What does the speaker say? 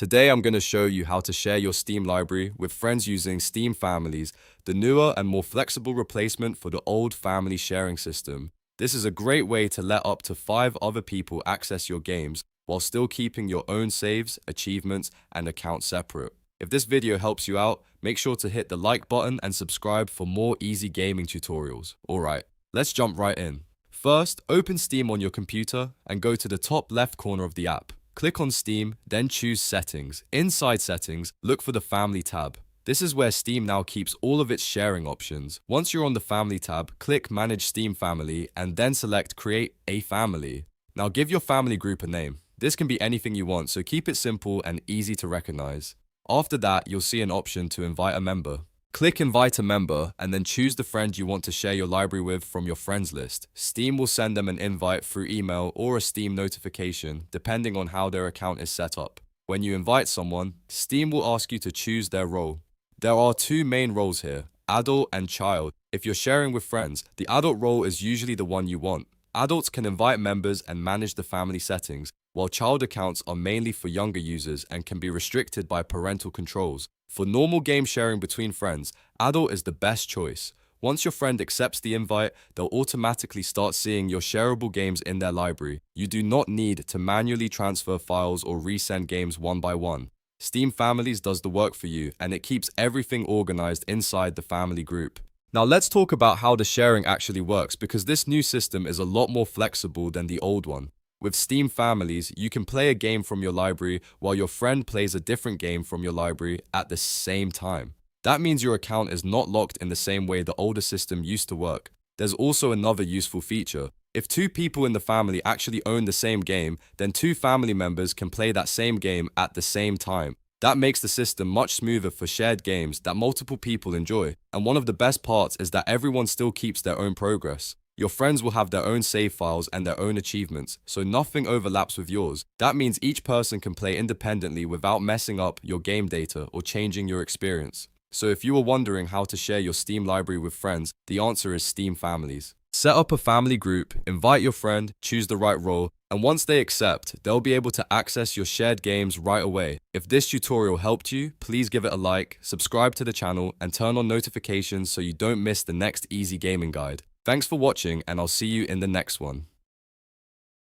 Today I'm going to show you how to share your Steam library with friends using Steam Families, the newer and more flexible replacement for the old family sharing system. This is a great way to let up to 5 other people access your games while still keeping your own saves, achievements, and accounts separate. If this video helps you out, make sure to hit the like button and subscribe for more easy gaming tutorials. Alright, let's jump right in. First, open Steam on your computer and go to the top left corner of the app. Click on Steam, then choose Settings. Inside Settings, look for the Family tab. This is where Steam now keeps all of its sharing options. Once you're on the Family tab, click Manage Steam Family and then select Create a Family. Now give your family group a name. This can be anything you want, so keep it simple and easy to recognize. After that, you'll see an option to invite a member. Click Invite a Member and then choose the friend you want to share your library with from your friends list. Steam will send them an invite through email or a Steam notification, depending on how their account is set up. When you invite someone, Steam will ask you to choose their role. There are 2 main roles here, adult and child. If you're sharing with friends, the adult role is usually the one you want. Adults can invite members and manage the family settings, while child accounts are mainly for younger users and can be restricted by parental controls. For normal game sharing between friends, adult is the best choice. Once your friend accepts the invite, they'll automatically start seeing your shareable games in their library. You do not need to manually transfer files or resend games one by one. Steam Families does the work for you, and it keeps everything organized inside the family group. Now let's talk about how the sharing actually works, because this new system is a lot more flexible than the old one. With Steam Families, you can play a game from your library while your friend plays a different game from your library at the same time. That means your account is not locked in the same way the older system used to work. There's also another useful feature. If 2 people in the family actually own the same game, then 2 family members can play that same game at the same time. That makes the system much smoother for shared games that multiple people enjoy. And one of the best parts is that everyone still keeps their own progress. Your friends will have their own save files and their own achievements, so nothing overlaps with yours. That means each person can play independently without messing up your game data or changing your experience. So if you were wondering how to share your Steam library with friends, the answer is Steam Families. Set up a family group, invite your friend, choose the right role, and once they accept, they'll be able to access your shared games right away. If this tutorial helped you, please give it a like, subscribe to the channel, and turn on notifications so you don't miss the next easy gaming guide. Thanks for watching, and I'll see you in the next one.